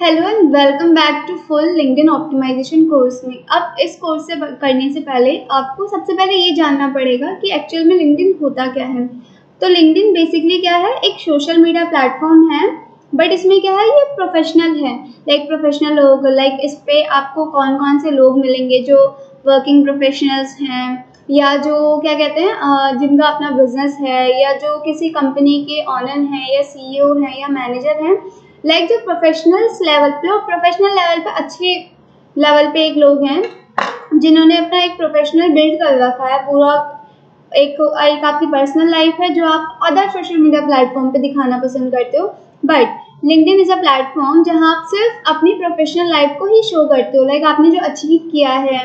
Hello and welcome back to full LinkedIn optimization course में। अब इस कोर्स से करने से पहले आपको सबसे पहले ये जानना पड़ेगा कि एक्चुअल में लिंक्डइन होता क्या है। तो लिंक्डइन बेसिकली क्या है, एक सोशल मीडिया प्लेटफॉर्म है, बट इसमें क्या है, ये प्रोफेशनल है। लाइक प्रोफेशनल लोग, लाइक इस पे आपको कौन कौन से लोग मिलेंगे जो वर्किंग प्रोफेशनल्स हैं, या जो क्या कहते हैं जिनका अपना बिजनेस है, या जो किसी कंपनी के ऑनर हैं, या सीईओ हैं, या मैनेजर हैं। लाइक जो प्रोफेशनल्स लेवल पे और प्रोफेशनल लेवल पे अच्छे लेवल पे एक लोग हैं जिन्होंने अपना एक प्रोफेशनल बिल्ड कर रखा है पूरा। एक आपकी पर्सनल लाइफ है जो आप अदर सोशल मीडिया प्लेटफॉर्म पे दिखाना पसंद करते हो, but LinkedIn is a platform जहां आप सिर्फ अपनी प्रोफेशनल लाइफ को ही शो करते हो। लाइक आपने जो अचीव किया है,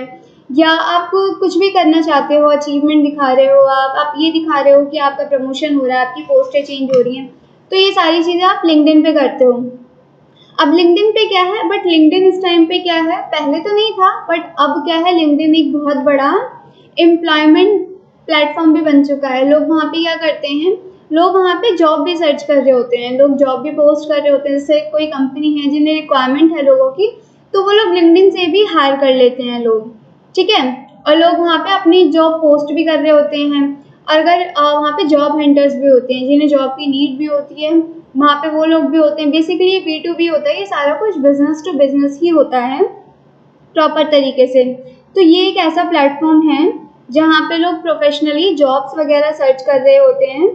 या आप कुछ भी करना चाहते हो, अचीवमेंट दिखा रहे हो, आप ये दिखा रहे हो कि आपका प्रमोशन हो रहा है, आपकी पोस्टें चेंज हो रही हैं, तो ये सारी चीज़ें आप लिंक्डइन पे करते हो। अब लिंक्डइन पे क्या है, बट लिंक्डइन इस टाइम पे क्या है, पहले तो नहीं था बट अब क्या है, लिंक्डइन एक बहुत बड़ा एम्प्लॉयमेंट प्लेटफॉर्म भी बन चुका है। लोग वहाँ पे क्या करते हैं, लोग वहाँ पे जॉब भी सर्च कर रहे होते हैं, लोग जॉब भी पोस्ट कर रहे होते हैं। जैसे कोई कंपनी है जिन्हें रिक्वायरमेंट है लोगों की, तो वो लोग लिंक्डइन से भी हायर कर लेते हैं लोग, ठीक है। और लोग वहाँ पे अपनी जॉब पोस्ट भी कर रहे होते हैं। और अगर वहाँ पे जॉब हंटर्स भी होते हैं जिन्हें जॉब की नीड भी होती है, वहाँ पे वो लोग भी होते हैं। बेसिकली ये B2B होता है, ये सारा कुछ बिजनेस टू बिजनेस ही होता है प्रॉपर तरीके से। तो ये एक ऐसा प्लेटफॉर्म है जहाँ पे लोग प्रोफेशनली जॉब्स वगैरह सर्च कर रहे होते हैं।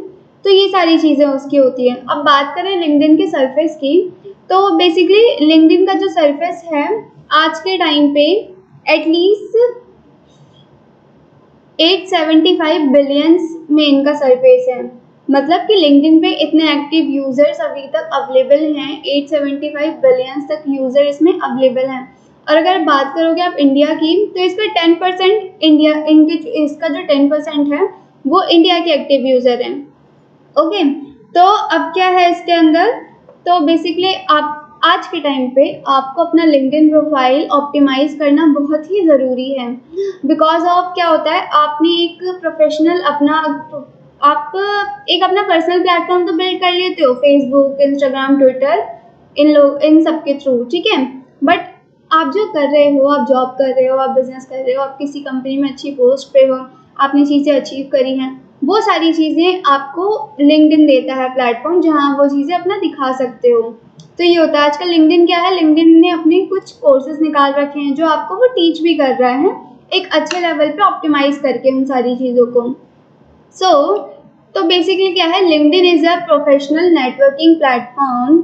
तो ये सारी चीज़ें उसकी होती हैं। अब बात करें लिंक्डइन के सरफेस की, तो बेसिकली लिंक्डइन का जो सरफेस है आज के टाइम पे एटलीस्ट 875 बिलियंस में इनका सरफेस है। मतलब कि लिंक्डइन पे इतने एक्टिव यूजर्स अभी तक अवेलेबल हैं, 875 बिलियंस तक यूजर इसमें अवेलेबल हैं। और अगर बात करोगे आप इंडिया की, तो इस पर 10% इंडिया, इसका जो 10% है वो इंडिया के एक्टिव यूजर हैं। ओके, तो अब क्या है इसके अंदर, तो बेसिकली आप आज के टाइम पे आपको अपना लिंक्डइन प्रोफाइल ऑप्टिमाइज करना बहुत ही ज़रूरी है। बिकॉज ऑफ क्या होता है, आपने एक प्रोफेशनल अपना, आप एक अपना पर्सनल प्लेटफॉर्म तो बिल्ड कर लेते हो, फेसबुक, इंस्टाग्राम, ट्विटर, इन सब के थ्रू, ठीक है। बट आप जो कर रहे हो, आप जॉब कर रहे हो, आप बिजनेस कर रहे हो, आप किसी कंपनी में अच्छी पोस्ट पे हो, आपने चीज़ें अचीव करी हैं, वो सारी चीज़ें आपको लिंक्डइन देता है प्लेटफॉर्म जहाँ वो चीज़ें अपना दिखा सकते हो। तो ये होता है आजकल लिंक्डइन क्या है, लिंक्डइन ने अपने कुछ कोर्सेज निकाल रखे हैं जो आपको वो टीच भी कर रहा है एक अच्छे लेवल पे ऑप्टिमाइज करके उन सारी चीज़ों को। तो बेसिकली क्या है, LinkedIn is a professional networking platform,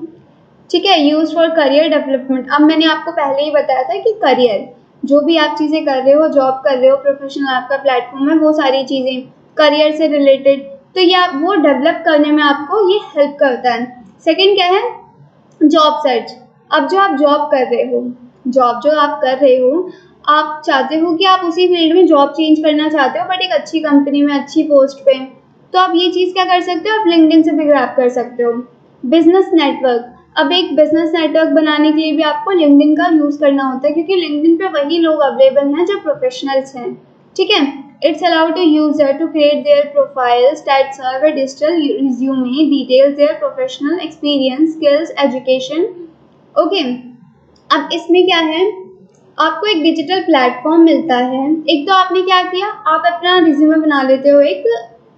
ठीक है, यूज फॉर करियर डेवलपमेंट। अब मैंने आपको पहले ही बताया था कि करियर, जो भी आप चीज़ें कर रहे हो, जॉब कर रहे हो, प्रोफेशनल आपका प्लेटफॉर्म है, वो सारी चीज़ें करियर से रिलेटेड, तो ये वो डेवलप करने में आपको ये हेल्प करता है। सेकंड क्या है, जॉब सर्च। अब जो आप जॉब कर रहे हो, जॉब जो आप कर रहे हो, आप चाहते हो कि आप उसी फील्ड में जॉब चेंज करना चाहते हो, बट एक अच्छी कंपनी में अच्छी पोस्ट पे, तो आप ये चीज़ क्या कर सकते हो, आप लिंक्डइन से भी ग्रैब कर सकते हो। बिजनेस नेटवर्क, अब एक बिजनेस नेटवर्क बनाने के लिए भी आपको लिंक्डइन का यूज़ करना होता है, क्योंकि लिंक्डइन पे वही लोग अवेलेबल हैं जो प्रोफेशनल्स हैं, ठीक है। It's allowed to user to create their profiles that serve a digital resume, details their professional experience, skills, education. Okay. अब इसमें क्या है, आपको एक डिजिटल प्लेटफॉर्म मिलता है। एक तो आपने क्या किया, आप अपना रिज्यूमे बना लेते हो एक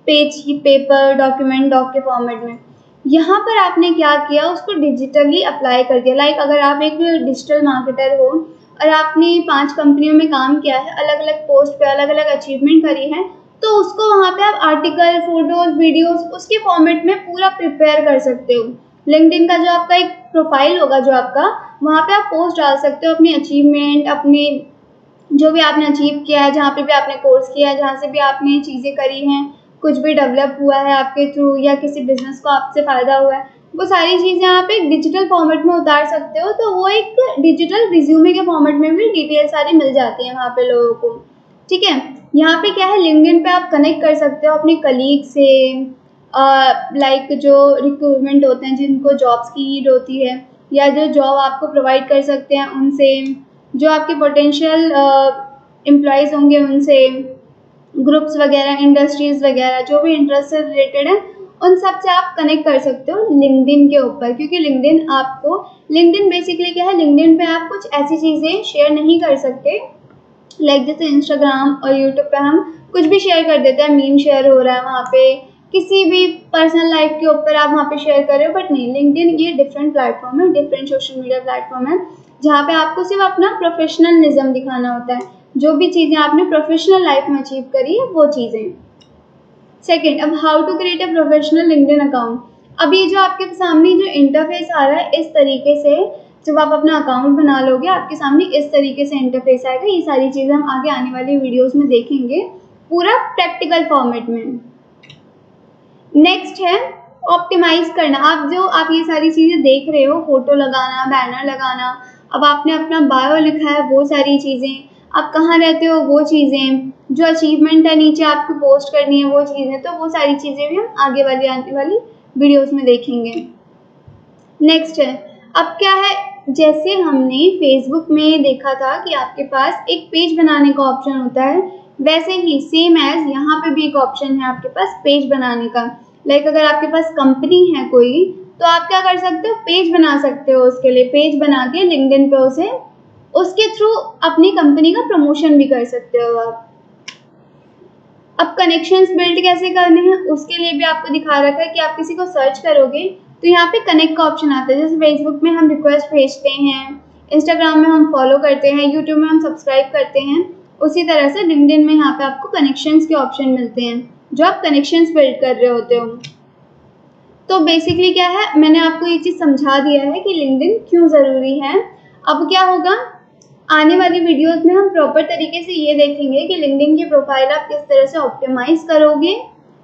पेज की, पेपर, डॉक्यूमेंट, डॉक के फॉर्मेट में। यहाँ पर आपने क्या किया, उसको डिजिटली अप्लाई कर दिया। लाइक अगर आप एक डिजिटल मार्केटर हो और आपने 5 कंपनियों में काम किया है, अलग अलग पोस्ट पे अलग अलग अचीवमेंट करी है, तो उसको वहाँ पे आप आर्टिकल, फोटोज, वीडियोस उसके फॉर्मेट में पूरा प्रिपेयर कर सकते हो। लिंक्डइन का जो आपका एक प्रोफाइल होगा, जो आपका, वहाँ पे आप पोस्ट डाल सकते हो अपनी अचीवमेंट, अपनी जो भी आपने अचीव किया है, जहाँ पे भी आपने कोर्स किया है, जहाँ से भी आपने चीज़ें करी हैं, कुछ भी डेवलप हुआ है आपके थ्रू, या किसी बिजनेस को आपसे फ़ायदा हुआ है, वो सारी चीज़ें आप एक डिजिटल फॉर्मेट में उतार सकते हो। तो वो एक डिजिटल रिज्यूमे के फॉर्मेट में भी डिटेल सारी मिल जाती हैं वहाँ पे लोगों को, ठीक है। यहाँ पे क्या है, लिंक्डइन पे आप कनेक्ट कर सकते हो अपने कलीग से, लाइक जो रिक्रूटमेंट होते हैं जिनको जॉब्स की नीड होती है, या जो जॉब आपको प्रोवाइड कर सकते हैं उनसे, जो आपके पोटेंशियल एम्प्लॉयज़ होंगे उनसे, ग्रुप्स वगैरह, इंडस्ट्रीज़ वगैरह, जो भी इंटरेस्ट से रिलेटेड है उन सब से आप कनेक्ट कर सकते हो लिंक्डइन के ऊपर, क्योंकि लिंक्डइन बेसिकली क्या है, लिंक्डइन पे आप कुछ ऐसी चीज़ें शेयर नहीं कर सकते लाइक जैसे इंस्टाग्राम और यूट्यूब पे हम कुछ भी शेयर कर देते हैं, मीम शेयर हो रहा है वहाँ पे, किसी भी पर्सनल लाइफ के ऊपर आप वहाँ पे शेयर कर रहे हो, बट नहीं, लिंक्डइन ये डिफरेंट प्लेटफॉर्म है, डिफरेंट सोशल मीडिया प्लेटफॉर्म है, जहाँ पे आपको सिर्फ अपना प्रोफेशनलिज्म दिखाना होता है, जो भी चीज़ें आपने प्रोफेशनल लाइफ में अचीव करी है वो चीज़ें। सेकेंड, अब how to create a professional LinkedIn account. अब ये जो आपके सामने जो इंटरफेस आ रहा है, इस तरीके से जब आप अपना अकाउंट बना लोगे आपके सामने इस तरीके से इंटरफेस आएगा। ये सारी चीज़ें हम आगे आने वाली वीडियोस में देखेंगे पूरा प्रैक्टिकल फॉर्मेट में। नेक्स्ट है ऑप्टिमाइज करना। आप ये सारी चीज़ें देख रहे हो, फोटो लगाना, बैनर लगाना, अब आपने अपना बायो लिखा है वो सारी चीज़ें, आप कहाँ रहते हो वो चीज़ें, जो अचीवमेंट है नीचे आपको पोस्ट करनी है वो चीज़ें, तो वो सारी चीज़ें भी हम आगे आने वाली वीडियोस में देखेंगे। नेक्स्ट है, अब क्या है, जैसे हमने फेसबुक में देखा था कि आपके पास एक पेज बनाने का ऑप्शन होता है, वैसे ही सेम एज यहाँ पे भी एक ऑप्शन है आपके पास पेज बनाने का। लाइक अगर आपके पास कंपनी है कोई, तो आप क्या कर सकते हो, पेज बना सकते हो, उसके लिए पेज बना के लिंक्डइन पे उसके थ्रू अपनी कंपनी का प्रमोशन भी कर सकते हो आप। अब कनेक्शंस बिल्ड कैसे करने हैं उसके लिए भी आपको दिखा रखा है कि आप किसी को सर्च करोगे तो यहाँ पे कनेक्ट का ऑप्शन आता है। जैसे फेसबुक में हम रिक्वेस्ट भेजते हैं, इंस्टाग्राम में हम फॉलो करते हैं, यूट्यूब में हम सब्सक्राइब करते हैं, उसी तरह से लिंक्डइन में यहाँ पे आपको कनेक्शंस के ऑप्शन मिलते हैं जो आप कनेक्शंस बिल्ड कर रहे होते हो। तो बेसिकली क्या है, मैंने आपको ये चीज़ समझा दिया है कि लिंक्डइन क्यों ज़रूरी है। अब क्या होगा, आने वाली वीडियोस में हम प्रॉपर तरीके से ये देखेंगे कि लिंक्डइन की प्रोफाइल आप किस तरह से ऑप्टिमाइज करोगे,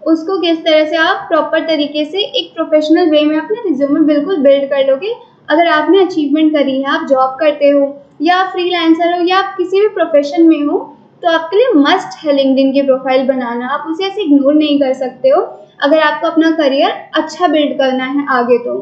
उसको किस तरह से आप प्रॉपर तरीके से एक प्रोफेशनल वे में अपने रिज्यूमे बिल्कुल बिल्ड कर लोगे। अगर आपने अचीवमेंट करी है, आप जॉब करते हो या फ्रीलांसर हो या आप किसी भी प्रोफेशन में हो, तो आपके लिए मस्ट है लिंक्डइन की प्रोफाइल बनाना। आप उसे ऐसे इग्नोर नहीं कर सकते हो अगर आपको अपना करियर अच्छा बिल्ड करना है आगे। तो